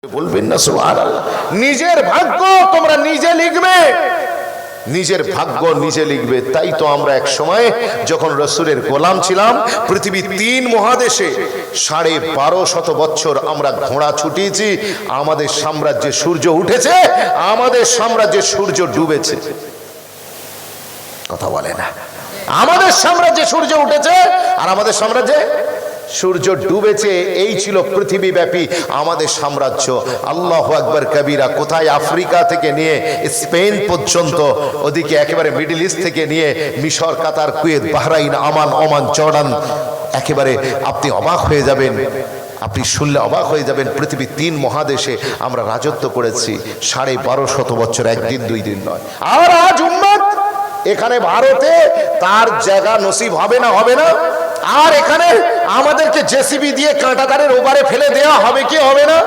বলবেন না সুবহানাল্লাহ। নিজের ভাগ্য তোমরা নিজে লিখবে, নিজের ভাগ্য নিজে লিখবে। তাই তো আমরা এক সময় যখন রাসূলের গোলাম ছিলাম, পৃথিবীর 3 মহাদেশে 1250 বছর আমরা ঘোড়া ছুটিয়েছি। আমাদের সাম্রাজ্যে সূর্য উঠেছে, আমাদের সাম্রাজ্যে সূর্য ডুবেছে। কথা বলে না। আমাদের সাম্রাজ্যে সূর্য উঠেছে আর আমাদের সাম্রাজ্যে সূর্য ডুবেছে। এই ছিল পৃথিবীব্যাপী আমাদের সাম্রাজ্য। আল্লাহু আকবার কবিরা। কোথায়? আফ্রিকা থেকে নিয়ে স্পেন পর্যন্ত, ওদিকে একেবারে মিডল ইস্ট থেকে নিয়ে মিশর, কাতার, কুয়েত, বাহরাইন, আমান, ওমান, জর্ডান, একেবারে আপনি অবাক হয়ে যাবেন। আপনি শুনলে অবাক হয়ে যাবেন। পৃথিবীর 3 মহাদেশে আমরা রাজত্ব করেছি 1250 বছর, একদিন 2 দিন নয়। আর আজ উম্মত এখানে ভারতে তার জায়গা নসিব হবে না, হবে না। আর এখানে আমাদেরকে জেসিবি দিয়ে কাঁটাতারের ওপারে ফেলে দেওয়া হবে কি হবে না?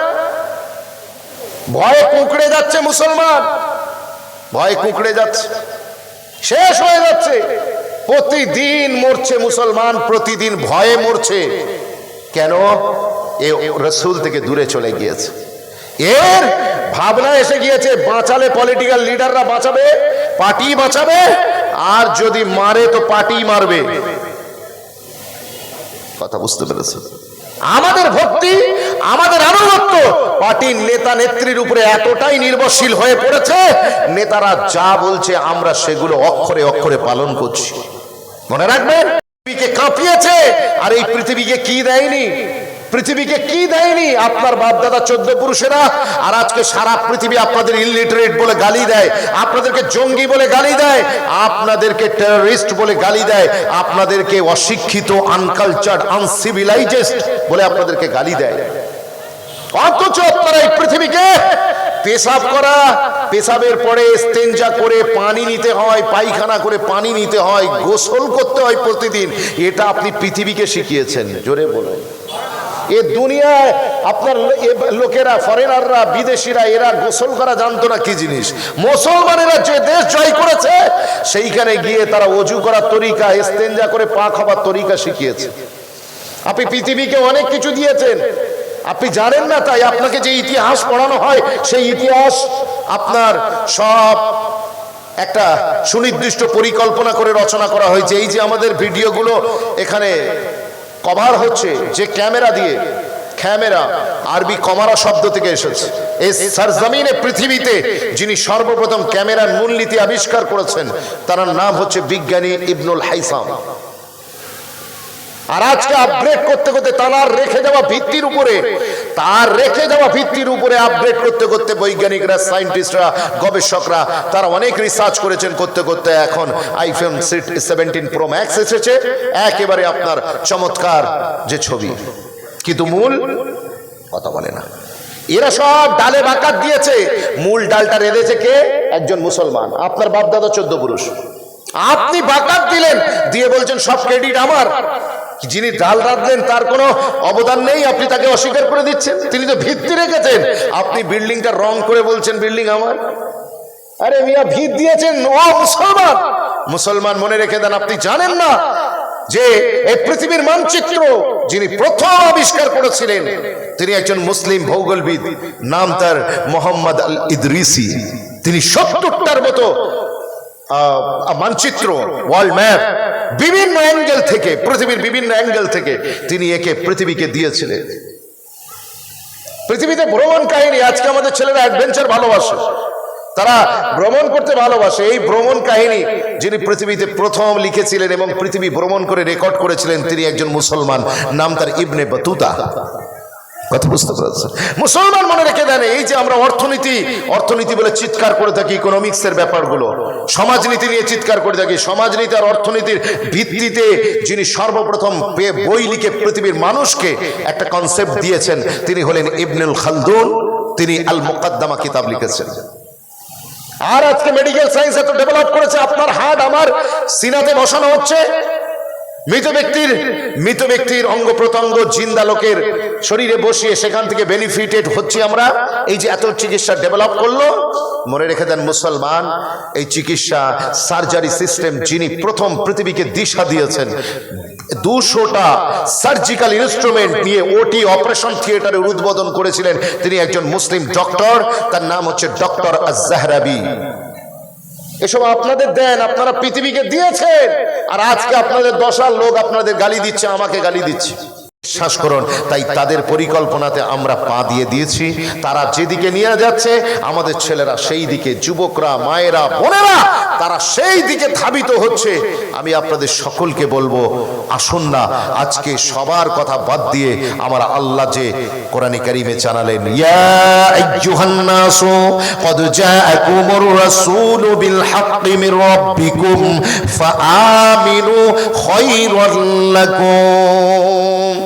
ভয়ে কুঁকড়ে যাচ্ছে মুসলমান, ভয়ে কুঁকড়ে যাচ্ছে, শেষ হয়ে যাচ্ছে। প্রতিদিন মরছে মুসলমান, প্রতিদিন ভয়ে মরছে। কেন? এ রাসূল থেকে দূরে চলে গিয়েছে। এর ভাবনা এসে গিয়েছে বাঁচালে পলিটিক্যাল লিডাররা বাঁচাবে, পার্টি বাঁচাবে, আর যদি মারে তো পার্টি মারবে। কথা বুঝতে পেরেছে? আমাদের ভক্তি, আমাদের আনুগত্য পার্টির নেতা নেত্রীর উপরে এতটাই নির্ভরশীল হয়ে পড়েছে, নেতারা যা বলছে আমরা সেগুলো অক্ষরে অক্ষরে পালন করছি। মনে রাখবেন, পৃথিবীকে কাঁপিয়েছে। আর এই পৃথিবীকে কি দেয়নি? পৃথিবীকে কি দেয়নি? আপনার বাপ দাদা 14 পুরুষেরা। আর আজকে সারা পৃথিবী আপনাদের ইলিটারেট বলে গালি দেয়, আপনাদেরকে জঙ্গি বলে গালি দেয়, আপনাদেরকে টেররিস্ট বলে গালি দেয়, আপনাদেরকে অশিক্ষিত, আনকালচার্ড, আনসিভিলাইজড বলে আপনাদেরকে গালি দেয়। অথচ আপনারা এই পৃথিবীকে পেশাব করা, পেশাবের পরে ইস্তেঞ্জা করে পানি নিতে হয়, পায়খানা করে পানি নিতে হয়, গোসল করতে হয় প্রতিদিন। এটা আপনি পৃথিবীকে শিখিয়েছেন। জোরে বলুন। এ দুনিয়ায় আপনার লোকেরা, ফরেনাররা, বিদেশিরা, এরা গোসল করা জানতো না কি জিনিস। মুসলমানেরা যে দেশ জয় করেছে সেইখানে গিয়ে তারা ওযু করার তরিকা, ইস্তেঞ্জা করে পাক হবার তরিকা শিখিয়েছে। আপনি পৃথিবীকে অনেক কিছু দিয়েছেন, আপনি জানেন না। তাই আপনাকে যে ইতিহাস পড়ানো হয় সেই ইতিহাস আপনার সব একটা সুনির্দিষ্ট পরিকল্পনা করে রচনা করা হয়েছে। এই যে আমাদের ভিডিওগুলো এখানে কভার হচ্ছে যে ক্যামেরা দিয়ে, ক্যামেরা আরবি কমারা শব্দ থেকে এসেছে। এই সরজমিনে পৃথিবীতে যিনি সর্বপ্রথম ক্যামেরার মূলনীতি আবিষ্কার করেছেন তার নাম হচ্ছে বিজ্ঞানী ইবনুল হাইসাম। আর আজকে আপগ্রেড করতে করতে তার রেখে যাওয়া ভিত্তির উপরে, তার রেখে যাওয়া ভিত্তির উপরে আপগ্রেড করতে করতে বৈজ্ঞানিকরা, সায়েন্টিস্টরা, গবেষকরা তারা অনেক রিসার্চ করেছেন। করতে করতে এখন আইফোন 17 প্রো ম্যাক্স এসেছে, একেবারে আপনার চমৎকার যে ছবি। কিন্তু মূল কথা বলে না। এরা সব ডালে বাকাত দিয়েছে, মূল ডালটা রেঁধেছে কে? একজন মুসলমান। আপনার বাপ দাদা 14 পুরুষ, আপনি বাকাত দিলেন, দিয়ে বলছেন সব ক্রেডিট আমার। যিনি ডাল রাঁধলেন তার কোনো অবদান নেই, আপনি তাকে অস্বীকার করে দিচ্ছেন। তিনি তো ভিত্তি রেখেছেন, আপনি বিল্ডিংটা রং করে বলছেন বিল্ডিং আমার। আরে মিয়া, ভিত দিয়েছেন ও মুসলমান। মুসলমান মনে রেখে দেন, আপনি জানেন না যে এই পৃথিবীর মানচিত্র যিনি প্রথম আবিষ্কার করেছিলেন তিনি একজন মুসলিম ভূগোলবিদ, নাম তার মোহাম্মদ আল ইদরিসি। তিনি 70টার মতো মানচিত্র, ওয়ার্ল্ড ম্যাপ, বিভিন্ন অ্যাঙ্গেল থেকে, পৃথিবীর বিভিন্ন অ্যাঙ্গেল থেকে তিনি একে পৃথিবীকে দিয়েছিলেন। পৃথিবীতে ভ্রমণ কাহিনী, আজকে আমাদের ছেলেরা অ্যাডভেঞ্চার ভালোবাসে, তারা ভ্রমণ করতে ভালোবাসে। এই ভ্রমণ কাহিনী যিনি পৃথিবীতে প্রথম লিখেছিলেন এবং পৃথিবী ভ্রমণ করে রেকর্ড করেছিলেন তিনি একজন মুসলমান, নাম তার ইবনে বতুতা। কথা বুঝতে পারছেন? মুসলমান মনে রেখে দেন, এই যে আমরা অর্থনীতি অর্থনীতি বলে চিৎকার করে থাকি, ইকোনমিক্সের ব্যাপারগুলো, সমাজনীতি নিয়ে চিৎকার করে থাকি, সমাজনীতি আর অর্থনীতির ভিত্তিতে যিনি সর্বপ্রথম বই লিখে পৃথিবীর মানুষকে একটা কনসেপ্ট দিয়েছেন তিনি হলেন ইবনুল খালদুন। তিনি আল মুকদ্দমা কিতাব লিখেছেন। আর আজকে মেডিকেল সায়েন্স এত ডেভেলপ করেছে, আপনার হার্ট আমার সিনাতে বসানো হচ্ছে, মৃত ব্যক্তির অঙ্গ প্রত্যঙ্গ জিন্দা লোকের শরীরে বসিয়ে সেখান থেকে বেনিফিটেড হচ্ছে আমরা। এই যে এত চিকিৎসা ডেভেলপ করলো, মনে রেখে দেন মুসলমান, এই চিকিৎসা সার্জারি সিস্টেম যিনি প্রথম পৃথিবীকে দিশা দিয়েছেন 200টা সার্জিক্যাল ইনস্ট্রুমেন্ট নিয়ে ওটি অপারেশন থিয়েটারের উদ্বোধন করেছিলেন তিনি একজন মুসলিম ডক্টর, তার নাম হচ্ছে ডক্টর আজ-জাহরাবি। এসব আপনাদের দেন, আপনারা পৃথিবীকে দিয়েছেন, আর আজকে আপনাদের দশার লোক আপনাদের গালি দিচ্ছে, আমাকে গালি দিচ্ছে। বিশ্বাস করুন, তাই তাদের পরিকল্পনাতে আমরা পা দিয়ে দিয়েছি। তারা যেদিকে নিয়ে যাচ্ছে আমাদের ছেলেরা সেই দিকে, যুবকরা, মায়েরা, বোনেরা তারা সেই দিকে ধাবিত হচ্ছে। আমি আপনাদের সকলকে বলবো, আসুন না আজকে সবার কথা বাদ দিয়ে আমার আল্লাহ যে কোরআনে কারিমে জানালেন, ইয়া আইয়ুহান নাসু ক্বাদ জাআকুমুর রাসূলু বিল হাক্কি মির রাব্বিকুম ফাআমিনু খায়রাল লাকুম।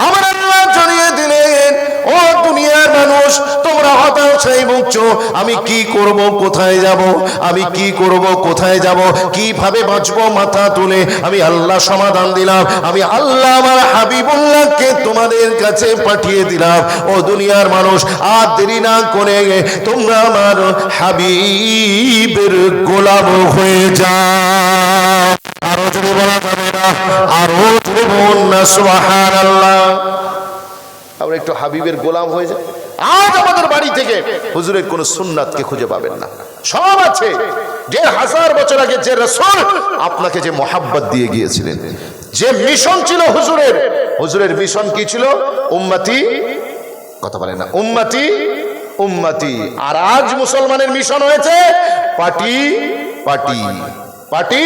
আমার আল্লাহ জানিয়ে দিলেন, ও দুনিয়ার মানুষ, তোমরা হতাশায় ভুগছো, আমি কি করব, কোথায় যাব, আমি কি করব, কোথায় যাব, কিভাবে বাঁচবো, মাথা তুলে আমি আল্লাহ সমাধান দিলাম। আমি আল্লাহ আমার হাবিবুল্লাহকে তোমাদের কাছে পাঠিয়ে দিলাম। ও দুনিয়ার মানুষ, আর দেরি না করে তোমরা আমার হাবিবের গোলাম হয়ে যাও। আরো জোরে বলা যাবে না? আরো জোরে বলুন না সুবহানাল্লাহ। আমরা একটু হাবিবের গোলাম হয়ে যাই। আজ আমাদের বাড়ি থেকে হুজুরের কোন সুন্নাতকে খুঁজে পাবেন না, সব আছে। 1000 বছর আগে যে রাসূল আপনাকে যে মোহাব্বত দিয়ে গিয়েছিলেন, যে মিশন ছিল হুজুরের, হুজুরের মিশন কি ছিল? উম্মতি, কথা বলেন না, উম্মতি উম্মতি। আর আজ মুসলমানের মিশন হয়েছে পার্টি পার্টি পার্টি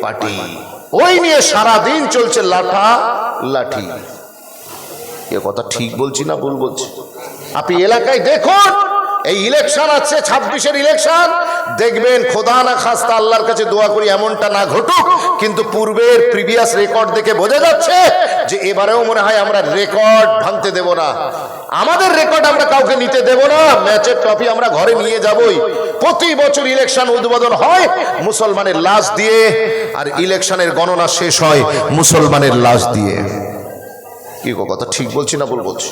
পার্টি। ওই নিয়ে সারা দিন চলছে লাঠা লাঠি। এ কথা ঠিক বলছি না ভুল বলছি? আপনি এলাকায় দেখুন, এই ইলেকশন আছে, 26-এর ইলেকশন, দেখবেন খোদা না খাস্তা, আল্লাহর কাছে দোয়া করি এমনটা না ঘটুক, কিন্তু পূর্বের প্রিভিয়াস রেকর্ড দেখে বোঝা যাচ্ছে যে এবারেও মনে হয় আমরা রেকর্ড ভাঙতে দেব না। আমাদের রেকর্ড আমরা কাউকে নিতে দেব না। ম্যাচের ট্রফি আমরা ঘরে নিয়ে যাবই। প্রতি বছর ইলেকশন উদ্বোধন হয় মুসলমানের লাশ দিয়ে, আর ইলেকশনের গণনা শেষ হয় মুসলমানের লাশ দিয়ে। কি কথা ঠিক বলছি না ভুল বলছি?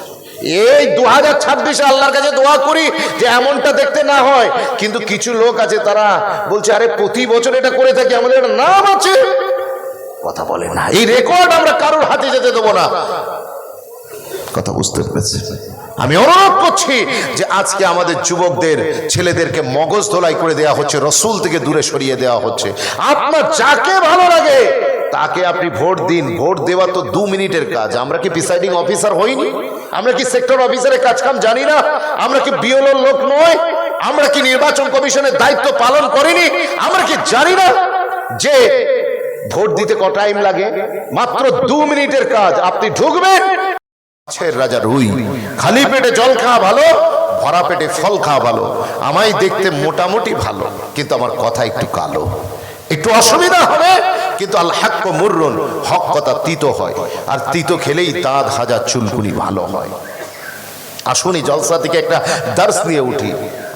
এই 2026-এ আল্লাহর কাছে দোয়া করি যে এমনটা দেখতে না হয়। কিন্তু কিছু লোক আছে, তারা বলছে আরে প্রতি বছর এটা করে থাকি, আমাদের একটা নাম আছে। কথা বলে না, এই রেকর্ড আমরা কারোর হাতে যেতে দেবো না। কথা বুঝতে পেরেছি? আমি অনুরোধ করছি যে আজকে আমাদের যুবকদের, ছেলেদেরকে মগজ ধোলাই করে দেওয়া হচ্ছে, রসুল থেকে দূরে সরিয়ে দেওয়া হচ্ছে। আপনার যাকে ভালো লাগে তাকে আপনি ভোট দিন। ভোট দেওয়া তো 2 মিনিটের কাজ। আমরা কি প্রিসাইডিং অফিসার হইনি? আমরা কি সেক্টর অফিসারের কাজ কাম জানি না? আমরা কি বিএলওর লোক নয়? আমরা কি নির্বাচন কমিশনের দায়িত্ব পালন করিনি? আমরা কি জানি না যে ভোট দিতে কত টাইম লাগে? মাত্র 2 মিনিটের কাজ। আপনি ঢুকবেন, রাজা রুই, খালি পেটে জল খাওয়া ভালো, ভরা পেটে ফল খাওয়া ভালো। আমায় দেখতে মোটামুটি ভালো, কিন্তু আমার কথা একটু কালো, একটু অসুবিধা হবে, কিন্তু আল হাক্ক মুররুন, হক কথা তিতো হয়, আর তিতো খেলেই দাঁত হাজার চুলকুনি ভালো হয়। আসুনি জলসা থেকে একটা দার্স নিয়ে উঠি।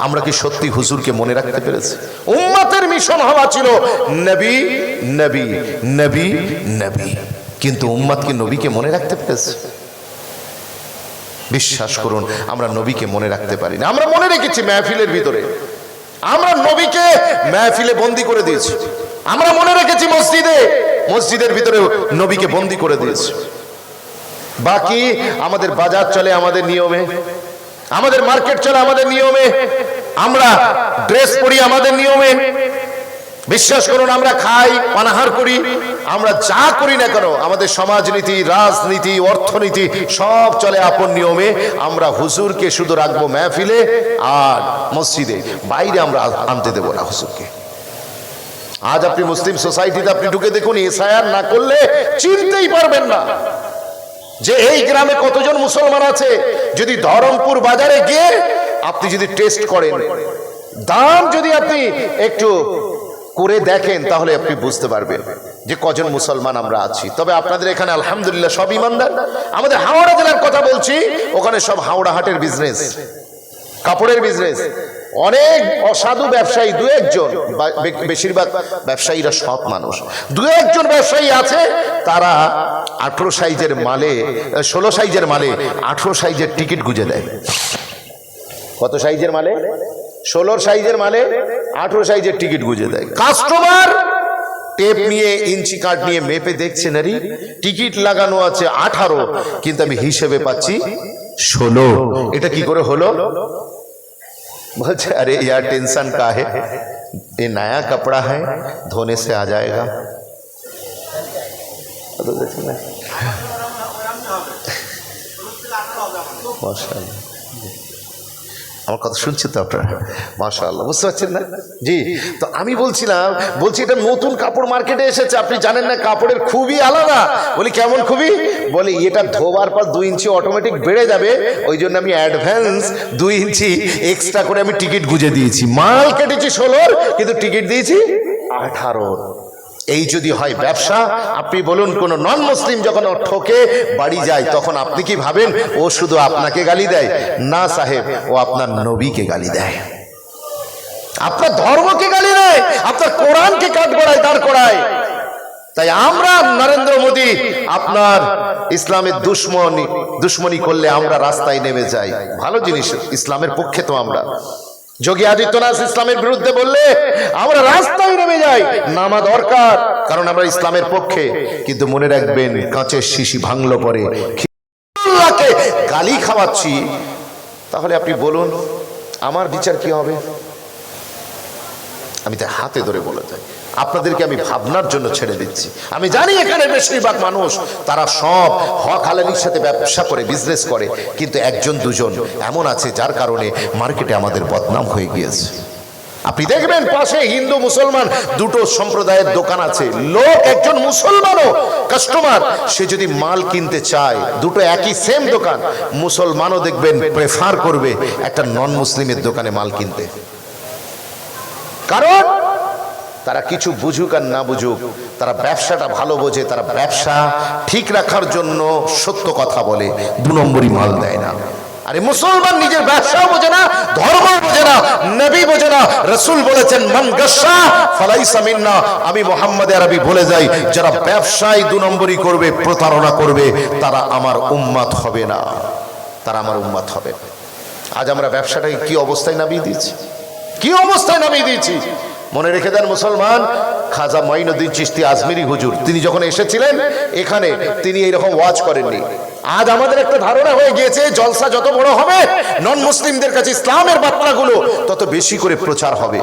আমরা কি সত্যি হুজুরকে মনে রাখতে পেরেছি? উম্মতের মিশন হওয়া ছিল নবী নবী নবী নবী, কিন্তু উম্মত কি নবীকে মনে রাখতে পেরেছে? বিশ্বাস করুন, আমরা নবীকে মনে রাখতে পারি না। আমরা মনে রেখেছি মেহফিলের ভিতরে, আমরা নবীকে মেহফিলে বন্দি করে দিয়েছি। আমরা মনে রেখেছি মসজিদে, মসজিদের ভিতরে নবীকে বন্দি করে দিয়েছি। বাকি আমাদের বাজার চলে আমাদের নিয়মে, আমাদের মার্কেট চলে আমাদের নিয়মে, আমরা ড্রেস পরি আমাদের নিয়মে। বিশ্বাস করুন, আমরা খাই, পানাহার করি, আমরা যা করি না কেন, আমাদের সমাজনীতি, রাজনীতি, অর্থনীতি সব চলে আপন নিয়মে। আমরা হুজুরকে শুধু রাখবো মেহফিলে আর মসজিদে, বাইরে আমরা আনতে দেব না হুজুরকে। আজ আপনি মুসলিম সোসাইটিতে আপনি ঢুকে দেখুন, এসআইআর না করলে চিনতেই পারবেন না যে এই গ্রামে কতজন মুসলমান আছে। যদি ধরমপুর বাজারে গিয়ে আপনি যদি টেস্ট করেন, দাম যদি আপনি একটু করে দেখেন, তাহলে আপনি বুঝতে পারবেন যে কজন মুসলমান আমরা আছি। তবে আপনাদের এখানে আলহামদুলিল্লাহ সব ইমানদার। আমাদের হাওড়া জেলার কথা বলছি, ওখানে সব হাওড়া হাটের বিজনেস, কাপড়ের বিজনেস। অনেক অসাধু ব্যবসায়ী, 2-1 জন, বেশিরভাগ ব্যবসায়ীরা সৎ মানুষ, 2-1 জন ব্যবসায়ী আছে, তারা 18 সাইজের মালে, 16 সাইজের মালে 18 সাইজের টিকিট গুঁজে দেয়। কত সাইজের মালে? 16 সাইজের মালে 18 সাইজের টিকিট গুঁজে দেয়। কাস্টমার টেপ নিয়ে ইঞ্চি কার্ড নিয়ে মেপে দেখছেন, আরে টিকিট লাগানো আছে 18 কিন্তু আমি হিসেবে পাচ্ছি 16। এটা কি করে হলো? বলছে अरे यार टेंशन का है, ये नया कपड़ा है, धोने से आ जाएगा। माशाल्लाह, আমার কথা শুনছেন তো আপনারা? মাশাআল্লাহ, বুঝতে পারছেন না? জি, তো আমি বলছি এটা নতুন কাপড় মার্কেটে এসেছে, আপনি জানেন না কাপড়ের খুবই আলাদা। বলি কেমন খুবই? বলে এটা ধোবার পর 2 ইঞ্চি অটোমেটিক বেড়ে যাবে, ওই জন্য আমি অ্যাডভান্স 2 ইঞ্চি এক্সট্রা করে আমি টিকিট গুঁজে দিয়েছি। মাল কেটেছি 16 কিন্তু টিকিট দিয়েছি 18। এই যদি হয় ব্যবসা, আপনি বলুন কোন নন মুসলিম যখন ঠকে বাড়ি যায় তখন আপনি কি ভাবেন ও শুধু আপনাকে গালি দেয়? না সাহেব, ও আপনার নবীকে গালি দেয়, আপনার ধর্মকে গালি দেয়, আপনার কোরআনকে কাঠ গড়ায়, দাঁড় করায়। তাই আমরা নরেন্দ্র মোদী আপনার ইসলামের দুশ্মনী করলে আমরা রাস্তায় নেমে যাই। ভালো জিনিস, ইসলামের পক্ষে তো আমরা। যোগী আদিত্যনাথ ইসলামের বিরুদ্ধে বললে আমরা রাস্তায় নেমে যাই, নামা দরকার, কারণ আমরা ইসলামের পক্ষে। কিন্তু মনে রাখবেন, কাঁচের শিশি ভাঙলো পরে আল্লাহকে গালি খাওয়াচ্ছি, তাহলে আপনি বলুন আমার বিচার কি হবে? আমি তাই হাতে ধরে বলে যাই, আপনাদেরকে আমি ভাবনার জন্য ছেড়ে দিচ্ছি। আমি জানি এখানে বেশিরভাগ মানুষ তারা সব হক হালালির সাথে ব্যবসা করে, বিজনেস করে, কিন্তু 1জন 2জন এমন আছে যার কারণে মার্কেটে আমাদের বদনাম হয়ে গিয়েছে। আপনি দেখবেন পাশে হিন্দু মুসলমান দুটো সম্প্রদায়ের দোকান আছে, লোক একজন মুসলমানও কাস্টমার, সে যদি মাল কিনতে চায়, দুটো একই সেম দোকান, মুসলমানও দেখবেন প্রেফার করবে একটা নন মুসলিমের দোকানে মাল কিনতে। কারণ তারা কিছু বুঝুক আর না বুঝুক, তারা ব্যবসাটা ভালো বোঝে, তারা ব্যবসা ঠিক রাখার জন্য সত্য কথা বলে, 2 নম্বরই মাল দেয় না। আরে মুসলমান নিজের ব্যবসাও বোঝে না, ধর্ম বোঝে না, নবী বোঝে না। রাসূল বলেছেন মান গাশা ফালাইসা মিন্না। আমি মুহাম্মদ আরবি বলে যাই, যারা ব্যবসায় 2 নম্বরই করবে, প্রতারণা করবে, তারা আমার উম্মত হবে না, তারা আমার উম্মত হবে। আজ আমরা ব্যবসাটাকে কি অবস্থায় নামিয়ে দিয়েছি, কি অবস্থায় নামিয়ে দিয়েছি। মনে রেখে দেন মুসলমান, খাজা মাইনুদ্দিন চিশতি আজমিরি হুজুর তিনি যখন এসেছিলেন এখানে, তিনি এইরকম ওয়াজ করেননি। আজ আমাদের একটা ধারণা হয়ে গিয়েছে জলসা যত বড় হবে, নন মুসলিমদের কাছে ইসলামের বার্তাগুলো তত বেশি করে প্রচার হবে,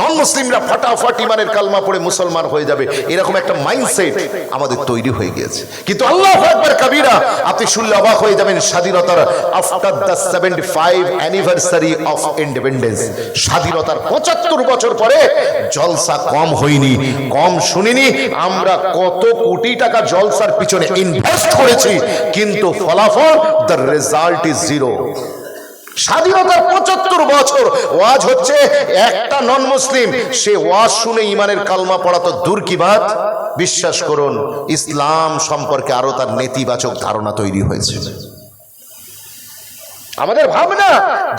নন মুসলিমরা ফটাফট ইমানের কালমা পড়ে মুসলমান হয়ে যাবে, এরকম একটা মাইন্ডসেট আমাদের তৈরি হয়ে গিয়েছে। কিন্তু আল্লাহু আকবার কবীরা, আপনি শুনলে অবাক হয়ে যাবেন, স্বাধীনতার after the 75 anniversary of independence, স্বাধীনতার 75 বছর পরে জলসা কম হয়নি, কম শুনিনি। আমরা কত কোটি টাকা জলসার পিছনে ইনভেস্ট করেছি, কিন্তু ফলাফল দ্য রেজাল্ট ইজ 0। স্বাধীনতার 75 বছর ওয়াজ হচ্ছে, একটা নন মুসলিম সে ওয়াজ শুনে ইমানের কালমা পড়া তো দূর কি বাত, বিশ্বাস করুন ইসলাম সম্পর্কে আরো তার নেতিবাচক ধারণা তৈরি হয়েছে। আমাদের ভাবনা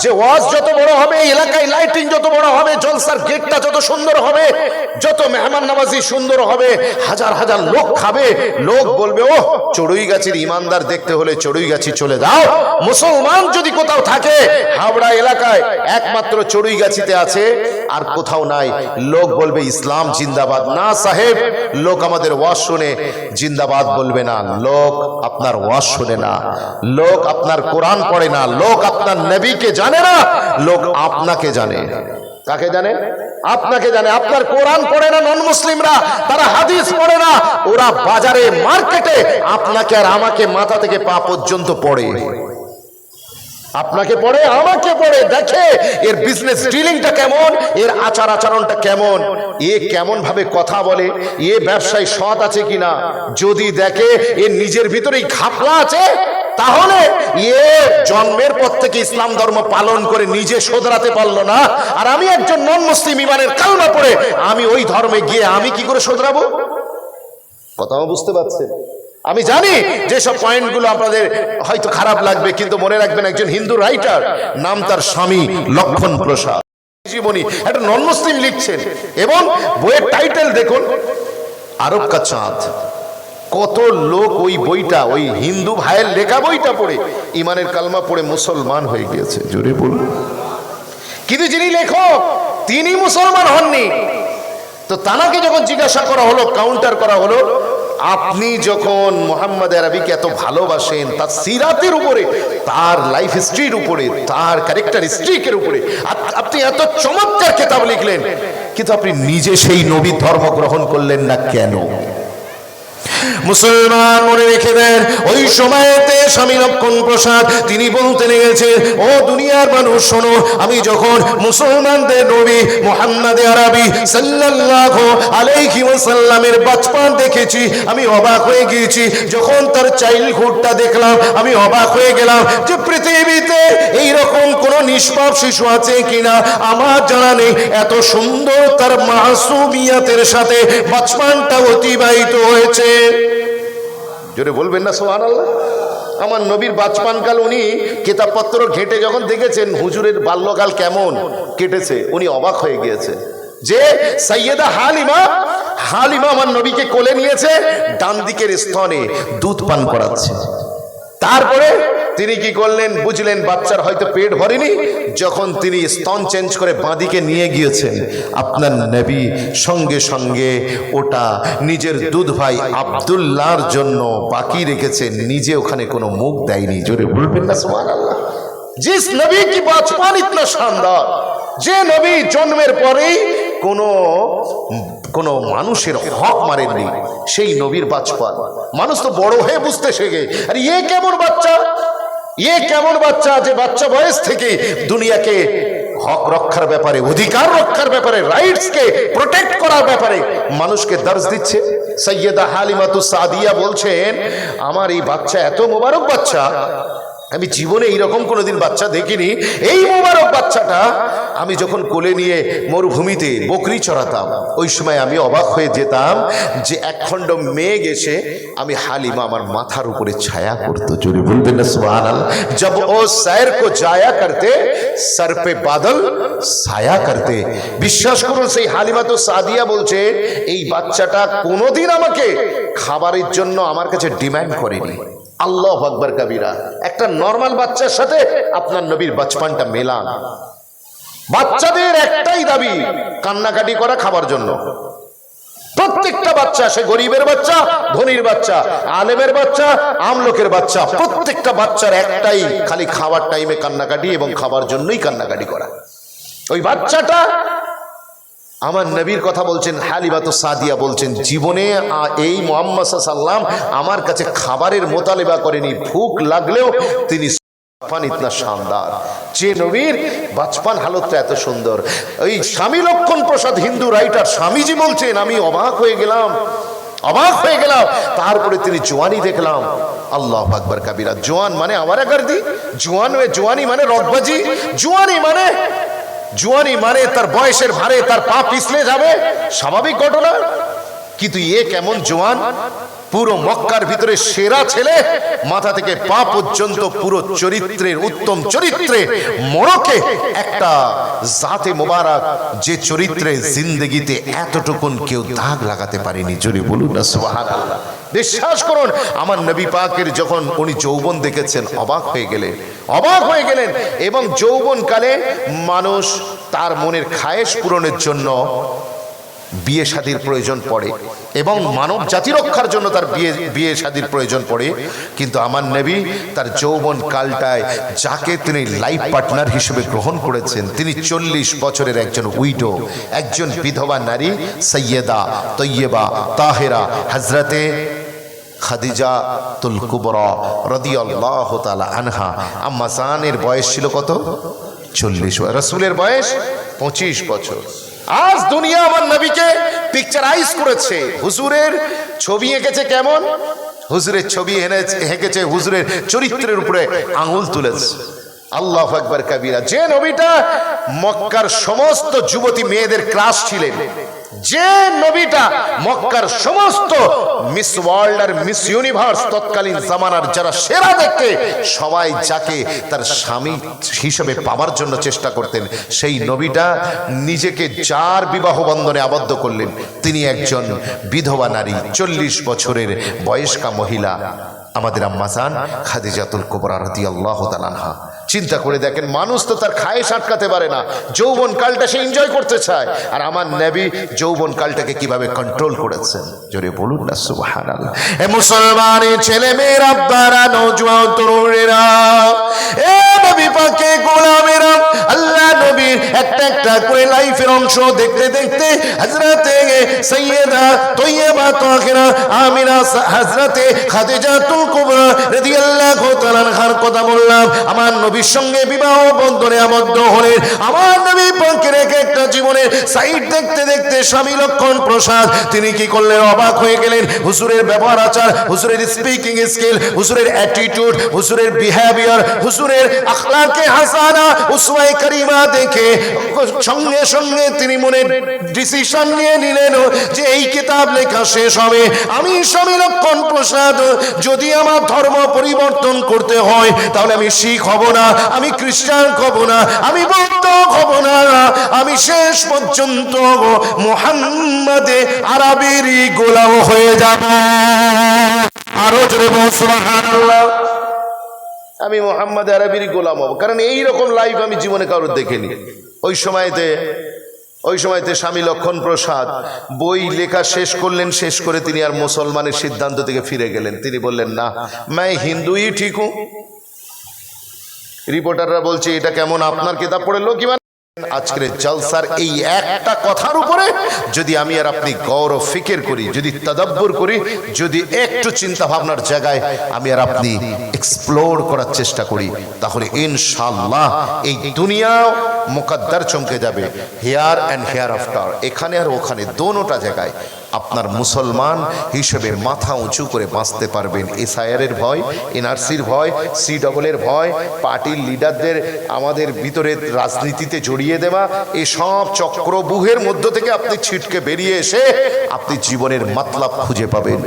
যে ওয়াজ যত বড় হবে, এলাকায় লাইটিং যত বড় হবে, জলসার গেটটা যত সুন্দর হবে, যত মেহমান নওয়াজি সুন্দর হবে, হাজার হাজার লোক খাবে, লোক বলবে ও চড়ুইগাছির ইমানদার দেখতে হলে চড়ুইগাছি চলে যাও। মুসলমান যদি কোথাও থাকে, হাওড়া এলাকায় একমাত্র চড়ুইগাছিতে আছে, আর কোথাও নাই, লোক বলবে ইসলাম জিন্দাবাদ। না সাহেব, লোক আমাদের ওয়াজ শুনে জিন্দাবাদ বলবে না, লোক আপনার ওয়াজ শুনে না, লোক আপনার কোরআন পড়ে না, লোক আপনার নবীকে জানে না, লোক আপনাকে জানে। কাকে জানে? আপনাকে জানে। আপনার কোরআন পড়ে না নন মুসলিমরা, তারা হাদিস পড়ে না, ওরা বাজারে মার্কেটে আপনাকে আর আমাকে মাথা থেকে পা পর্যন্ত পড়ে, আপনাকে পড়ে আমাকে পড়ে, দেখে এর বিজনেস ডিলিংটা কেমন, এর আচার আচরণটা কেমন, এ কেমন ভাবে কথা বলে, এ ব্যবসায় সৎ আছে কিনা। যদি দেখে এর নিজের ভিতরেই ঘাপলা আছে, তাহলে এ জন্মের পর থেকে ইসলাম ধর্ম পালন করে নিজে শোধরাতে পারলো না, আর আমি একজন নন মুসলিম ইমানের কালমা পড়ে আমি ওই ধর্মে গিয়ে আমি কি করে শোধরাবো? কথাও বুঝতে পারছেন? আমি জানি যে সব পয়েন্টগুলো আপনাদের হয়তো খারাপ লাগবে, কিন্তু মনে রাখবেন একজন হিন্দু রাইটার, নাম তার স্বামী লক্ষণ প্রসাদ, জীবনী একটা নন মুসলিম লিখছেন, এবং বইয়ের টাইটেল দেখুন আরব কা চাঁদ। কত লোক ওই বইটা, ওই হিন্দু ভাইয়ের লেখা বইটা পড়ে ইমানের কালমা পড়ে মুসলমান হয়ে গিয়েছে, জোরে বলুন। কিন্তু যিনি লেখক তিনি মুসলমান হননি। তো তানাকে যখন জিজ্ঞাসা করা হলো, কাউন্টার করা হলো, আপনি যখন মোহাম্মদ আরবিকে এত ভালোবাসেন, তার সিরাতের উপরে, তার লাইফ হিস্ট্রির উপরে, তার ক্যারেক্টারিস্টিকের উপরে আপনি এত চমৎকার কিতাব লিখলেন, কিন্তু আপনি নিজে সেই নবী ধর্ম গ্রহণ করলেন না কেন? মুসলমান মনে রেখে দেন, ওই সময়তে স্বামী লক্ষণ প্রসাদ তিনি বলতে লেগেছে, ও দুনিয়ার মানুষ শোনো, আমি যখন মুসলমানদের নবী মুহাম্মদ আরবি সাল্লাল্লাহু আলাইহি ওয়াসাল্লামের বাচপান দেখেছি, আমি অবাক হয়ে গিয়েছি। যখন তার চাইল্ডহুডটা দেখলাম, আমি অবাক হয়ে গেলাম যে পৃথিবীতে এইরকম কোন নিষ্পাপ শিশু আছে কিনা, আমার জানা নেই। এত সুন্দর তার মাসুমিয়াতের সাথে বাচপানটা অতিবাহিত হয়েছে। জোরে বলবেন না সুবহানাল্লাহ। আমার নবীর বাচপানকাল উনি কিতাবপত্র ঘেঁটে যখন দেখেছেন হুজুরের বাল্যকাল কেমন কেটেছে, উনি অবাক হয়ে গিয়েছে যে সাইয়েদা হালিমা আমার নবীকে কোলে নিয়েছে, ডান দিকের স্তনে দুধ পান করাচ্ছে। তারপরে তিনি কি করলেন বুঝলেন, বাচ্চার হয়তো পেট ভরেনি, যখন তিনি স্তন চেঞ্জ করে বাঁদিকে নিয়ে গিয়েছেন, আপনার নবী সঙ্গে সঙ্গে ওটা নিজের দুধ ভাই আব্দুল্লাহর জন্য বাকি রেখেছেন, নিজে ওখানে কোনো মুখ দেয়নি। জোরে বলবেন না সুবহানাল্লাহ। জিস নবী কি বাচপান ইতনা শানদার, যে নবী জন্মের পরেই কোনো মানুষের হক মারেননি, সেই নবীর বাচপান মানুষ তো বড় হয়ে বুঝতে শেখে, আর ইয়ে কেমন বাচ্চা যে বাচ্চা বয়স থেকে দুনিয়াকে হক রক্ষার ব্যাপারে, অধিকার রক্ষার ব্যাপারে, রাইটসকে প্রোটেক্ট করার ব্যাপারে মানুষকে দর্শ দিচ্ছে। সৈয়দা হালিমাতুস সাদিয়া বলছেন, আমার এই বাচ্চা এত মোবারক বাচ্চা, আমি জীবনে এইরকম কোনোদিন বাচ্চা দেখিনি। এই মোবারক বাচ্চাটা আমি যখন কোলে নিয়ে মরুভূমিতে বকরি চড়াতাম, ওই সময় আমি অবাক হয়ে যেতাম যে একখণ্ড মেঘ এসে আমি হালিমা আমার মাথার উপরে ছায়া করতো। জোরে বলবেন না সুবহানাল্লাহ। জব ও সैर को जाया करते सर पे बादल ছায়া করতে। বিশ্বাস করুন, সেই হালিমা তো সাদিয়া বলছে, এই বাচ্চাটা কোনোদিন আমাকে খাবারের জন্য আমার কাছে ডিমান্ড করেনি। আল্লাহু আকবার কবিরা। একটা নরমাল বাচ্চার সাথে আপনার নবীর বাচপানটা মেলান। বাচ্চাদের একটাই দাবি, কান্নাকাটি করা খাবার জন্য। প্রত্যেকটা বাচ্চা, সে গরিবের বাচ্চা, ধনীর বাচ্চা, আলেমের বাচ্চা, আমলোকের বাচ্চা, প্রত্যেকটা বাচ্চার একটাই খালি খাবার টাইমে কান্নাকাটি এবং খাবার জন্যই কান্নাকাটি করা। ওই বাচ্চাটা আমার নবীর কথা বলছেন, হালিমাতুস সাদিয়া বলছেন, জীবনে এই মুহাম্মদ সাল্লাল্লাহু আলাইহি ওয়াসাল্লাম আমার কাছে খাবারের মোতালেবা করেনি, ভুখ লাগলেও তিনি ইতনা শানদার, যে নবীর বাচপান হালতটা এত সুন্দর। ওই স্বামী লক্ষণ প্রসাদ হিন্দু রাইটার স্বামীজি বলছেন, আমি অবাক হয়ে গেলাম। তারপরে তিনি জোয়ানি দেখলাম। আল্লাহু আকবার কবিরা। জোয়ান মানে আওয়ারা গার্দি, জোয়ানি মানে রদবাজি, জোয়ানি মানে তার বয়সের ভারে তার পা পিছলে যাবে, স্বাভাবিক ঘটনা। কিন্তু এ কেমন জোয়ান, পুরো মক্কার ভিতরে সেরা ছেলে, মাথা থেকে পা পর্যন্ত পুরো চরিত্রের, উত্তম চরিত্রে মরকে একটা জাতে মোবারক, যে চরিত্রে জিন্দগিতে এতটুকুন কেউ দাগ লাগাতে পারেনি। জোরে বলুন না সুবহানাল্লাহ। বিশ্বাস করুন, আমার নবী পাকের যখন উনি যৌবন দেখেছেন অবাক হয়ে গেলেন। এবং যৌবনকালে মানুষ তার মনের খায়েশ পূরণের জন্য বিয়ে শাদীর প্রয়োজন পড়ে এবং মানব জাতি রক্ষার জন্য তার বিয়ে শাদীর প্রয়োজন পড়ে। কিন্তু আমার নবী তার যৌবন কালটায় যাকে তিনি লাইফ পার্টনার হিসেবে গ্রহণ করেছেন, তিনি 40 বছরের একজন উইডো, একজন বিধবা নারী, সৈয়দা তৈয়বা তাহেরা হজরতে খাদিজা তুল কুবরা রাদিয়াল্লাহু তাআলা আনহা। আম্মা জানের বয়স ছিল কত? 40। রাসূলের বয়স 25 বছর। আজ দুনিয়া আমার নবীকে পিকচারাইজ করেছে, হুজুরের ছবি এঁকেছে। কেমন হুজুরের ছবি এঁকেছে? হুজুরের চরিত্রের উপরে আঙুল তুলেছে। আল্লাহু আকবার কবিরা। যে নবীটা মক্কার সমস্ত যুবতী মেয়েদের ক্রাশ ছিলেন, যে নবীটা মক্কার সমস্ত মিস ওয়ার্ল্ড আর মিস ইউনিভার্স তৎকালীন জামানার যারা সেরা দেখতে, সবাই যাকে তার স্বামী হিসেবে পাওয়ার জন্য চেষ্টা করতেন, সেই নবীটা নিজেকে যার বিবাহ বন্ধনে আবদ্ধ করলেন, তিনি একজন বিধবা নারী, 40 বছরের বয়স্কা মহিলা, আমাদের আম্মা জান খাদিজাতুল কুবরা রাদিয়াল্লাহু তাআলা আনহা। চিন্তা করে দেখেন, মানুষ তো তার খায়েশ আটকাতে পারে না, যৌবন কালটা সে এনজয় করতে চায়, আর আমার নবী যৌবন কালটাকে কিভাবে কন্ট্রোল করেছেন, জোরে বলুন না সুবহানাল্লাহ। এ মুসলমানের ছেলে মেয়েরা, আব্বারা, নওজোয়ান তরুণেরা, এ নবী পাকের গোলামেরা, আল্লাহ নবীর একটা একটা করে লাইফের অংশ দেখতে দেখতে হযরতে সাইয়্যিদা তয়্যিবা তাহিরা আমিনা, হযরতে খাদিজাতুল কুবরা রাদিয়াল্লাহু তাআলা আনহার কথা বললাম। আমার নবীর সঙ্গে বিবাহ বন্ধনে আবদ্ধ হলেন। আমার নবী পাকের এক একটা জীবনের সাইড দেখতে দেখতে স্বামী লক্ষণ প্রসাদ তিনি কি করলেন, অবাক হয়ে গেলেন। হুজুরের ব্যবহার আচার, হুজুরের স্পিকিং স্কিল, হুজুরের অ্যাটিটিউড, হুজুরের বিহেভিয়ার, হুজুরের আখলাকে হাসানা, উসওয়ায়ে কারিমা দেখে সঙ্গে সঙ্গে তিনি মনে ডিসিশন নিয়ে নিলেন যে এই কিতাব লেখা শেষ হবে, আমি স্বামী লক্ষণ প্রসাদ যদি আমার ধর্ম পরিবর্তন করতে হয় তাহলে আমি শিখ হব না, আমি খ্রিস্টান হব না, আমি বৌদ্ধ হব না, আমি শেষ পর্যন্ত মুহাম্মদে আরবিরই গোলাম হয়ে যাব। আরো জোরে বল সুবহানাল্লাহ। আমি মুহাম্মদ আরবির গোলাম হব, কারণ এই রকম লাইফ আমি জীবনে কারোর দেখিনি। ওই সময়তে স্বামী লক্ষণ প্রসাদ বই লেখা শেষ করলেন, শেষ করে তিনি আর মুসলমানের সিদ্ধান্ত থেকে ফিরে গেলেন। তিনি বললেন, না मैं হিন্দু হি ঠিক হুঁ। রিপোর্টাররা বলছে এটা কেমন, আপনার কিতাব পড়ে লোক কি মানে? আজকের জলসার এই একটা কথার উপরে যদি আমি আর আপনি গৌর ফিকির করি, যদি তাদাব্বুর করি, যদি একটু চিন্তা ভাবনার জায়গায় আমি আর আপনি এক্সপ্লোর করার চেষ্টা করি, তাহলে ইনশাআল্লাহ এই দুনিয়া মুকদ্দার চমকে যাবে, হিয়ার অ্যান্ড হিয়ার আফটার, এখানে আর ওখানে দোনোটা জায়গায় আপনার মুসলমান হিসেবে মাথা উঁচু করে বাঁচতে পারবেন। এসআইআরের ভয়, এনআরসির ভয়, সি ডবলের ভয়, পার্টির লিডারদের আমাদের ভিতরে রাজনীতিতে জড়িয়ে দেওয়া, এসব চক্রবুহের মধ্য থেকে আপনি ছিটকে বেরিয়ে এসে আপনি জীবনের মাতলাব খুঁজে পাবেন।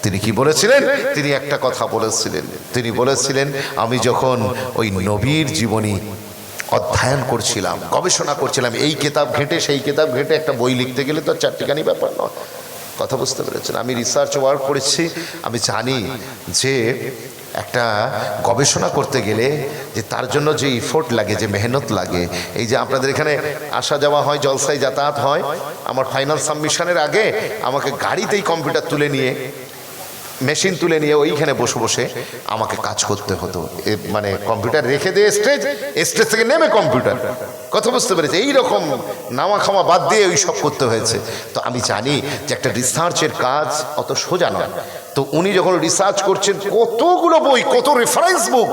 তিনি কি বলেছিলেন? তিনি একটা কথা বলেছিলেন, তিনি বলেছিলেন, আমি যখন ওই নবীর জীবনী অধ্যয়ন করছিলাম, গবেষণা করছিলাম, এই কিতাব ঘেটে সেই কিতাব ঘেটে একটা বই লিখতে গেলে তো চারটিখানি ব্যাপার নয়, কথা বুঝতে পেরেছেন? আমি রিসার্চ ওয়ার্ক করেছি, আমি জানি যে একটা গবেষণা করতে গেলে যে তার জন্য যে ইফোর্ট লাগে, যে মেহনত লাগে, এই যে আপনাদের এখানে আসা যাওয়া হয়, জলসায় যাতায়াত হয়, আমার ফাইনাল সাবমিশনের আগে আমাকে গাড়িতেই কম্পিউটার তুলে নিয়ে, মেশিন তুলে নিয়ে ওইখানে বসে বসে আমাকে কাজ করতে হতো। মানে কম্পিউটার রেখে দিয়ে স্টেজ থেকে নেমে কম্পিউটার, কথা বুঝতে পেরেছে? এইরকম নামা খামা বাদ দিয়ে ওই সব করতে হয়েছে। তো আমি জানি যে একটা রিসার্চের কাজ অত সোজা নয়। তো উনি যখন রিসার্চ করছেন, কতগুলো বই, কত রেফারেন্স বুক,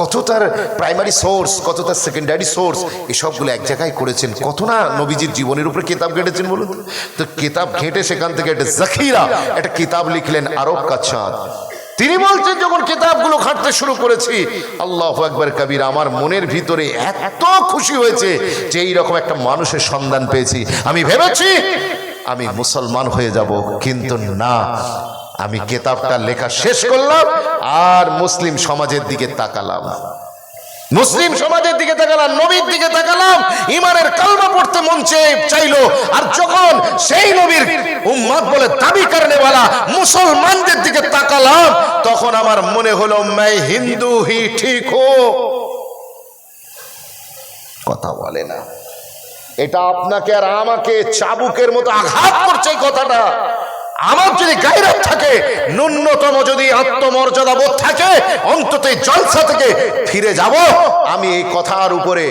কত তার প্রাইমারি সোর্স, কত তার সেকেন্ডারি সোর্স, এসবগুলো এক জায়গায় করেছেন। কত না নবীজির জীবনের উপরে কিতাব ঘেঁটেছেন বলুন তো। কিতাব ঘেঁটে সেখান থেকে একটা জাখিরা, একটা কিতাব লিখলেন আরব কা চাঁদ। তিনি বলছেন, যখন কিতাবগুলো ঘাঁটতে শুরু করেছি, আল্লাহু আকবার কবির, আমার মনের ভিতরে এত খুশি হয়েছে যে এইরকম একটা মানুষের সন্ধান পেয়েছি। আমি ভেবেছি আমি মুসলমান হয়ে যাব, কিন্তু না, আমি কিতাবটা লেখা শেষ করলাম আর মুসলিম সমাজের দিকে তাকালাম, মুসলিম সমাজের দিকে তাকালাম, নবীর দিকে তাকালাম, ইমানের কালমা পড়তে মন চাইলো। আর যখন সেই নবীর উম্মত বলে দাবি করনেওয়ালা মুসলমানদের দিকে তাকালাম, তখন আমার মনে হলো मैं হিন্দু হি ঠিক হো। কথা বলে না, এটা আপনাকে আর আমাকে চাবুকের মতো আঘাত করছে এই কথাটা। আমার যদি গায়রত থাকে, ন্যূনতম যদি আত্মমর্যাদা বোধ থাকে, অন্তত জলসা থেকে ফিরে যাব। আমি এই কথার উপরে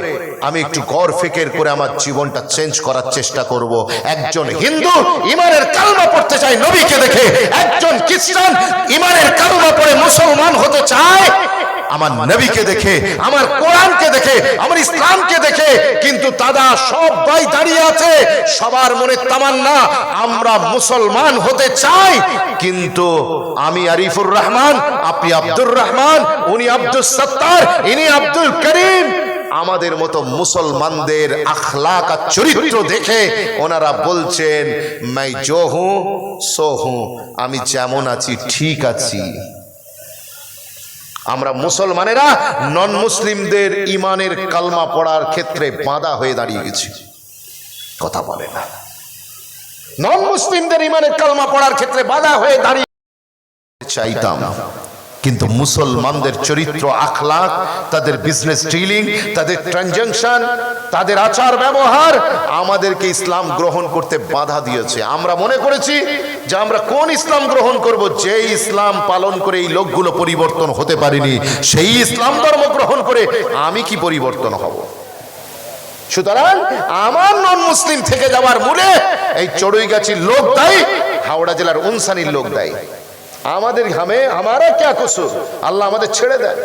আমি একটু গৌর ফিকির করে আমার জীবনটা চেঞ্জ করার চেষ্টা করব। একজন হিন্দু ইমানের কালমা পড়তে চায় নবীকে দেখে, একজন খ্রিস্টান ইমানের কালমা পড়ে মুসলমান হতে চায় আমার নবীকে দেখে, আমার কোরআনকে দেখে, আমার ইসলামকে দেখে। কিন্তু দাদা সবাই দাঁড়িয়ে আছে, সবার মনে তামান্না আমরা মুসলমান হতে চাই, কিন্তু আমি আরিফুর রহমান, আপনি আব্দুর রহমান, উনি আব্দুল সত্তার, ইনি আব্দুল করিম। আমাদের মতো মুসলমানদের আখলাক আর চরিত্র দেখে ওনারা বলছেন मैं जो हूं सो हूं, আমি যেমন আছি ঠিক আছি। আমরা মুসলমানেরা নন মুসলিমদের ইমানের কালমা পড়ার ক্ষেত্রে বাধা হয়ে দাঁড়িয়ে গেছি, কথা বলে না। নন মুসলিমদের ইমানের কালমা পড়ার ক্ষেত্রে বাধা হয়ে দাঁড়িয়ে চাইতাম কিন্তু মুসলমানদের চরিত্র আখলাক, তাদের বিজনেস ডিলিং, তাদের ট্রানজাকশন, তাদের আচার ব্যবহার আমাদেরকে ইসলাম গ্রহণ করতে বাধা দিয়েছে। আমরা মনে করেছি যে আমরা কোন ইসলাম গ্রহণ করব, যে ইসলাম পালন করে এই লোকগুলো পরিবর্তন হতে পারেনি, সেই ইসলাম ধর্ম গ্রহণ করে আমি কি পরিবর্তন হব? সুতরাং আমার নন মুসলিম থেকে যাওয়ার মূলে এই চড়ুইগাছির লোক দায়ী, হাওড়া জেলার উনসানির লোক দায়ী। আমাদের ঘামে আমারা ক্যা কসুর, আল্লাহ আমাদের ছেড়ে দেয়।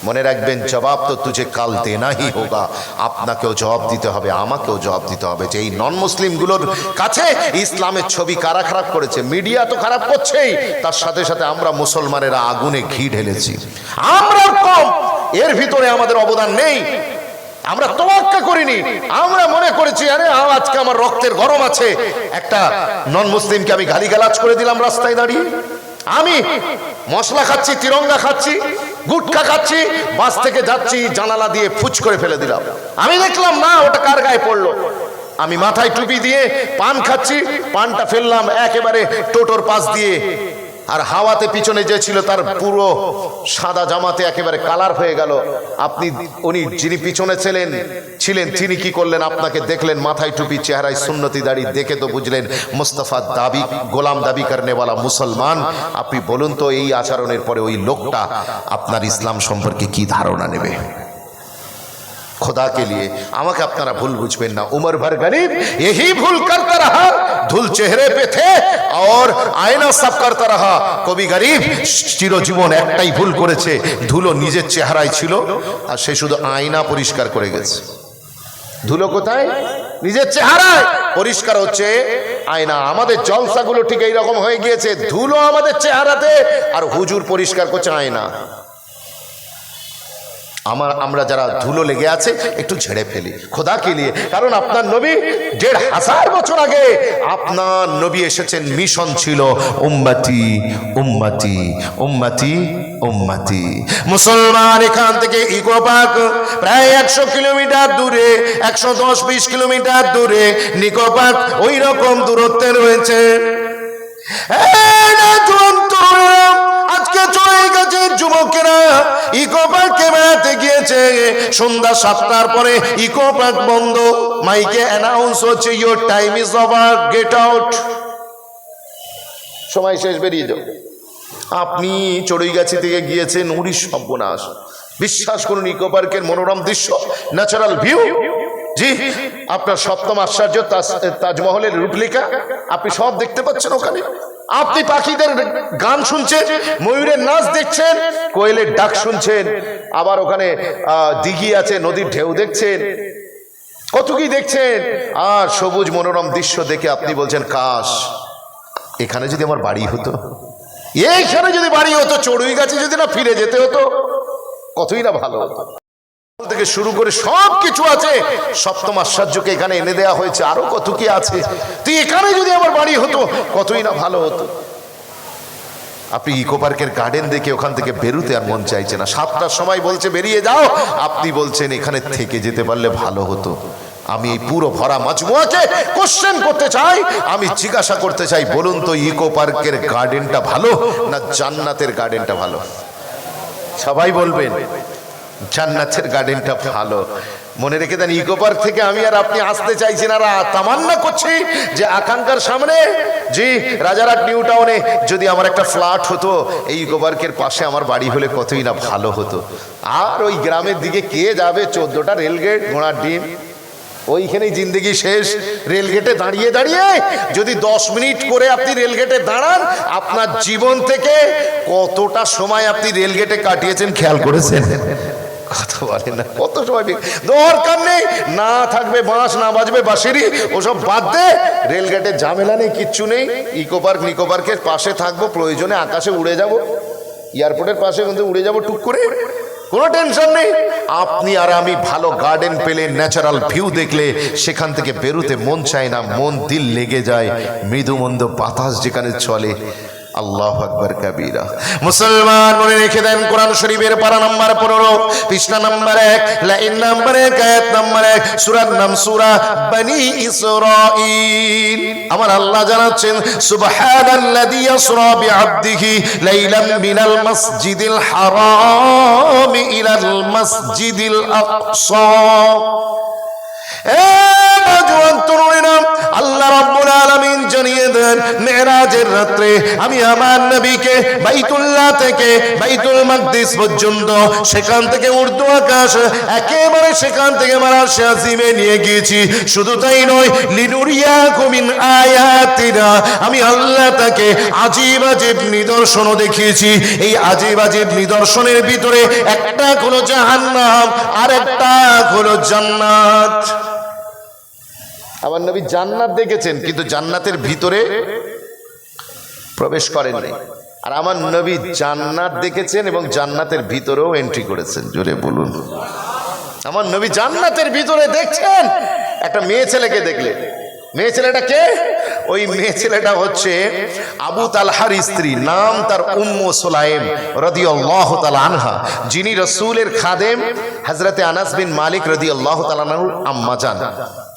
মনে রাখবেন, জবাব তো তুঝে কাল দেনা হি হোগা। আপনাকেও জবাব দিতে হবে, আমাকেও জবাব দিতে হবে যে এই নন মুসলিম গুলোর কাছে ইসলামের ছবি কারা খারাপ করেছে। মিডিয়া তো খারাপ করছেই, তার সাথে সাথে আমরা মুসলমানেরা আগুনে ঘি ঢেলেছি। আমরা কম, এর ভিতরে আমাদের অবদান নেই। আমরা তোয়াক্কা করিনি, আমরা মনে করেছি আরে আজকে আমার রক্তের গরম আছে, একটা নন মুসলিমকে আমি গালিগালাজ করে দিলাম রাস্তায় দাঁড়িয়ে। আমি মশলা খাচ্ছি, তিরঙ্গা খাচ্ছি, গুটখা খাচ্ছি, বাস থেকে যাচ্ছি, জানালা দিয়ে ফুচ করে ফেলে দিলাম। আমি দেখলাম না ওটা কার গায়ে পড়লো। আমি মাথায় টুপি দিয়ে পান খাচ্ছি, পানটা ফেললাম একেবারে টোটোর পাশ দিয়ে, আর হাওয়াতে পিছনে যে ছিল তার পুরো সাদা জামাতে একেবারে কালার হয়ে গেল। আপনি উনি যিনি পিছনে ছিলেন তিনি কি করলেন? আপনাকে দেখলেন মাথায় টুপি, চেহারায় সুন্নতি দাড়ি, দেখে তো বুঝলেন মুস্তাফা দাবি গোলাম দাবি করনেওয়ালা মুসলমান। আপনি বলুন তো এই আচরণের পরে ওই লোকটা আপনার ইসলাম সম্পর্কে কি ধারণা নেবে? खुदा के लिए আমাকে আপনারা ভুল বুঝবেন না। उमर भर गरीब यही भूल करता रहा, धूल चेहरे पे थे और आईना सब करता रहा। কবি গরিব চিরজীবন একটাই ভুল করেছে, ধুলো নিজের চেহারায় ছিল আর সে শুধু আয়না পরিষ্কার করে গেছে। ধুলো কোথায়? নিজের চেহারায়। পরিষ্কার হচ্ছে আয়না। আমাদের জলসাগুলো ঠিক এইরকম হয়ে গিয়েছে, ধুলো আমাদের চেহারাতে আর হুজুর পরিষ্কার করছে আয়না। আমরা যারা ধুলো লেগে আছে একটু ঝেড়ে ফেলি খোদা কে লিয়ে। কারণ আপনার নবী 1500 বছর আগে আপনার নবী এসেছেন, মিশন ছিল উম্মতি উম্মতি উম্মতি উম্মতি। মুসলমান এখান থেকে ইকো পার্ক প্রায় 100 কিলোমিটার দূরে, 110-20 কিলোমিটার দূরে নিকো পার্ক ওই রকম দূরত্বে রয়েছে। আজকে চলে গেছে যুবকেরা ইকো পার্কে বেড়াতে গিয়েছে, সন্ধ্যা 7টার পরে ইকো পার্ক বন্ধ, মাইকে অ্যানাউন্স হচ্ছে your time is over, get out, সময় শেষ, বেরিয়ে যাও। আপনি চড়ুইগাছি থেকে গিয়েছেন, উড়িশ সর্বনাশ। বিশ্বাস করুন ইকো পার্কের মনোরম দৃশ্য, ন্যাচারাল ভিউ, জি আপনার সপ্তম আশ্চর্য তাজমহলের রূপলেখা আপনি সব দেখতে পাচ্ছেন ওখানে। আপনি পাখিদের গান শুনছেন, ময়ূরের নাচ দেখছেন, কোয়েলের ডাক শুনছেন, আবার ওখানে দিঘি আছে, নদীর ঢেউ দেখছেন, কত কি দেখছেন। আর সবুজ মনোরম দৃশ্য দেখে আপনি বলছেন কাশ এখানে যদি আমার বাড়ি হতো, এইখানে যদি বাড়ি হতো, চড়ুইগাছি যদি না ফিরে যেতে হতো, কতই না ভালো হতো। থেকে শুরু করে সব কিছু আছে, সপ্তম আশ্চর্যকে এখানে এনে দেওয়া হয়েছে, আরো কত কি আছে। তুই এখানে যদি আমার বাড়ি হতো, কতই না ভালো হতো। আপনি ইকো পার্কের গার্ডেন দেখে ওখান থেকে বেরোতে আর মন চাইছে না। 7টার সময় বলছে বেরিয়ে যাও, আপনি বলছেন এখানে থেকে যেতে পারলে ভালো হতো। আমি এই পুরো ভরা মাজমুয়াকে কোশ্চেন করতে চাই, আমি জিজ্ঞাসা করতে চাই, বলুন তো ইকো পার্কের গার্ডেনটা ভালো না জান্নাতের গার্ডেনটা ভালো? সবাই বলবেন জান্নাতের গার্ডেনটা ভালো। মনে রেখে দেন, ইকো পার্ক থেকে আমি আর আপনি আসতে চাইছি না, তামান্না করছি যে আকাঙ্ক্ষার সামনে, জি রাজারহাট নিউ টাউনে যদি আমার একটা ফ্ল্যাট হতো, এই ইকো পার্কের পাশে আমার বাড়ি হলে কতই না ভালো হতো। আর ওই গ্রামের দিকে কে যাবে? 14টা রেলগেট, ঘোড়ার ডিম, ওইখানেই জিন্দগি শেষ। রেলগেটে দাঁড়িয়ে দাঁড়িয়ে যদি 10 মিনিট করে আপনি রেলগেটে দাঁড়ান, আপনার জীবন থেকে কতটা সময় আপনি রেলগেটে কাটিয়েছেন খেয়াল করেছেন? কথা বলে না, কত সময় দরকার নেই, না থাকবে বাঁশ, না বাজবে বাঁশিরি, ওসব বাদ দে। রেলগেটের ঝামেলা নেই, কিচ্ছু নেই। ইকো পার্ক নিকো পার্কের পাশে থাকবো, প্রয়োজনে আকাশে উড়ে যাব, এয়ারপোর্টের পাশে কিন্তু উড়ে যাব টুক করে, কোনো টেনশন নেই। আপনি আর আমি ভালো গার্ডেন পেলে, ন্যাচারাল ভিউ দেখলে সেখান থেকে বেরোতে মন চায় না, মন দিল লেগে যায়। মৃদু মন্দ বাতাস যেখানে চলে, আল্লাহু আকবার কাবীরা। মুসলমান মনে রেখে দেন, কোরআন শরীফের পারা নাম্বার 15 পৃষ্ঠা নাম্বার 1 লাইন নাম্বার 1 আয়াত নাম্বার 1 সূরার নাম সূরা বনি ইসরাঈল। আমার আল্লাহ জানাচ্ছেন সুবহানাল্লাযী ইয়াসরা বিআবদিহি লাইলাম মিনাল মাসজিদিল হারাম ইলাল মাসজিদিল আকসা। আল্লাহ রাব্বুল আলামিন জানিয়ে দেন মেরাজের রাত্রে আমি আমার নবীকে বাইতুল্লাহ থেকে বাইতুল মাকদিস পর্যন্ত, সেখান থেকে উর্দু আকাশ, একেবারে সেখান থেকে আরশে আজিমে নিয়ে গিয়েছি। শুধু তাই নয়, লিনুরিয়াকুম মিন আয়াতিনা, আমি আল্লাহ তাকে আজীব আজীব নিদর্শনও দেখিয়েছি। এই আজীব আজীব নিদর্শনের ভিতরে একটা হলো জাহান্নাম আর একটা হলো জান্নাত। আমার নবী জান্নাত দেখেছেন কিন্তু জান্নাতের ভিতরে প্রবেশ করেননি, আর আমার নবী জান্নাত দেখেছেন এবং জান্নাতের ভিতরেও এন্ট্রি করেছেন। জোরে বলুন। আমার নবী জান্নাতের ভিতরে দেখছেন একটা মেয়ে ছেলেকে দেখলেন। মেয়ে ছেলেটা কে? ওই মেয়ে ছেলেটা হচ্ছে আবু তালহার স্ত্রী, নাম তার উম্মু সুলাইম রাদিয়াল্লাহু তাআলা আনহা, যিনি রাসূলের খাদেম হযরতে আনাস বিন মালিক রাদিয়াল্লাহু তাআলা আনহুর আম্মা জান।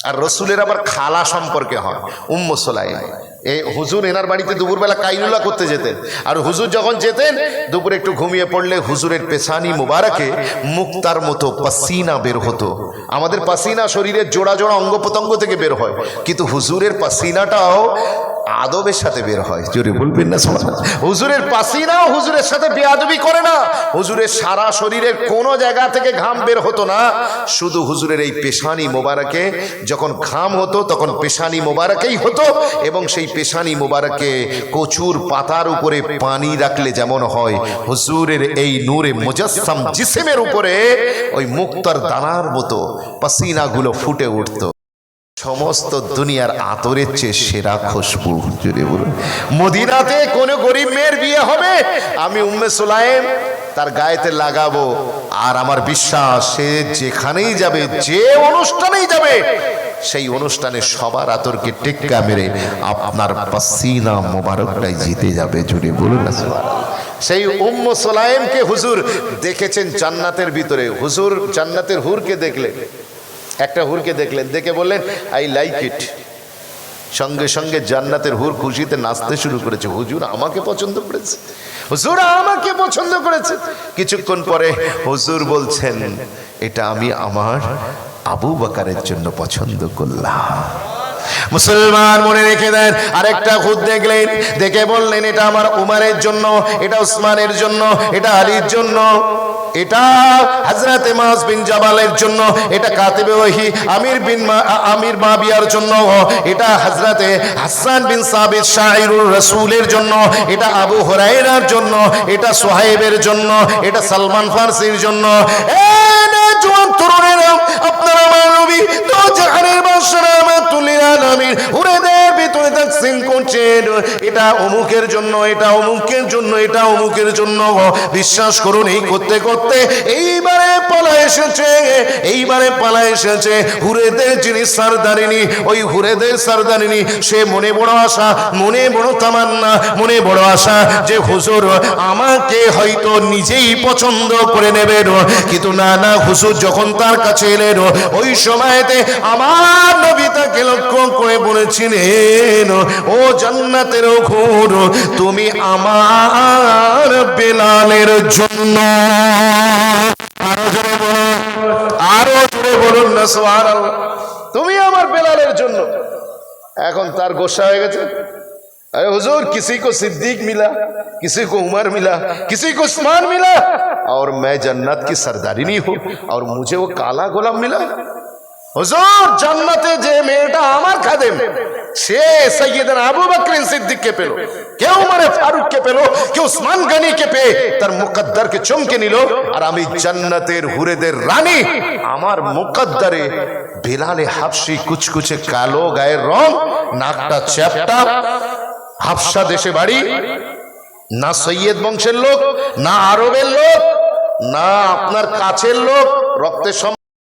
আর রসুলের আবার খালা সম্পর্কে হয় উম্মু সুলাইম। এই হুজুর এনার বাড়িতে দুপুরবেলা কাইলুলা করতে যেতেন, আর হুজুর যখন যেতেন দুপুরে একটু ঘুমিয়ে পড়লে হুজুরের পেছানি মুবারকে মুক্তার মতো পাসিনা বের হতো। আমাদের পাসিনা শরীরের জোড়া জোড়া অঙ্গ প্রত্যঙ্গ থেকে বের হয়, কিন্তু হুজুরের পাসিনাটাও আদবের সাথে বের হয়। জোরে বলবেন না সুবহানাল্লাহ। হুজুরের পাসিনাও হুজুরের সাথে বেয়াদবি করে না। হুজুরের সারা শরীরের কোনো জায়গা থেকে ঘাম বের হতো না, শুধু হুজুরের এই পেশানি মোবারকে যখন ঘাম হতো তখন পেশানি মোবারকেই হতো, এবং সেই পেশানি মোবারকে কচুর পাতার উপরে পানি রাখলে যেমন হয়, হুজুরের এই নূরে মুজাসসাম জিসমের উপরে ওই মুক্তার দানার মতো পাসিনাগুলো ফুটে উঠতো। সমস্ত দুনিয়ার আতরের চেয়ে সেরা খুশবু। জুড়ে বলুন। মদিনাতে কোনো গরিব মেয়ের বিয়ে হবে, আমি উম্মে সুলাইম তার গায়েতে লাগাবো, আর আমার বিশ্বাস সে যেখানেই যাবে, যে অনুষ্ঠানেই যাবে, সেই অনুষ্ঠানে সবার আতরকে টেক্কা মেরে আপনার পাসিনা মোবারকটাই জিতে যাবে। জুড়ে বলুন না সুবহানাল্লাহ। সেই উম্মু সুলাইমকে হুজুর দেখেছেন জান্নাতের ভিতরে। হুজুর জান্নাতের হুরকে দেখলেন, একটা হুরকে দেখলেন, দেখে বললেন আই লাইক ইট। সঙ্গে সঙ্গে জান্নাতের হুর খুশিতে নাচতে শুরু করেছে। হুজুর আমাকে পছন্দ করেছে, হুজুর আমাকে পছন্দ করেছে। কিছুক্ষণ পরে হুজুর বলছেন এটা আমি আমার আবু বকরের জন্য পছন্দ করলাম। মুসলমান মনে রেখে দেন, আরেকটা খুদ দেখলেন, দেখে বললেন এটা আমার উমারের জন্য, এটা উসমানের জন্য, এটা আলীর জন্য, এটা হযরতে মুআজ বিন জাবালের জন্য, এটা কাতিবে ওহী আমির মাবিয়ার জন্য, এটা হযরতে হাসান বিন সাবিত শাইরুর রাসূলের জন্য, এটা আবু হুরায়রার জন্য, এটা সুহাইবের জন্য, এটা সালমান ফারসির জন্য। জওয়ান তরুণেরা, আপনারা আমার নবী তো জাহানের বাদশা রাহমাতুল লিল আলামিন হুরেদের ভিতরে তাকসীম করছেন, এটা অমুকের জন্য, এটা অমুকের জন্য, এটা অমুকের জন্য। বিশ্বাস করুন, এই করতে করতে এইবারে পালা এসেছে হুরেদের যিনি সরদারিনী, ওই হুরেদের সরদারিনী, সে মনে বড় আশা, মনে বড় তামান্না, মনে বড় আশা যে হুজুর আমাকে হয়তো নিজেই পছন্দ করে নেবেন। কিন্তু না না, হুজুর যখন তার কাছে এলেন ওই সময়তে আমার নবী তাকে লক্ষ্য করে বলেছিলেন ও জান্নাতের হুর, তুমি আমার বেলালের জন্য। আরো জোরে বলুন না সুবহানাল্লাহ। তুমি আমার বেলালের জন্য। এখন তার গোসা হয়ে গেছে, अरे हुजूर किसी को सिद्दीक मिला, किसी को उमर मिला, किसी को उस्मान मिला, और मैं जन्नत की सरदारी नहीं हूं, और मुझे वो काला गुलाम मिला। हुजूर जन्नते जे मेटा आमार खादेम সে সৈয়দনা আবু বকর সিদ্দিককে পেল, কেউ উমরে ফারুককে পেল, কেউ উসমান গনিকে পেয়ে তার মুকদ্দরকে চমকে নিল। আর আমি জান্নাতের হুরেদের রানী, আমার মুকদ্দরে বেলালে হাবশি, কুচকুচে কালো গায়ের রং, নাকটা চ্যাপটা, হাবশা দেশে বাড়ি, না সৈয়দ বংশের লোক, না আরবের লোক, না আপনার কাছের লোক, রক্তের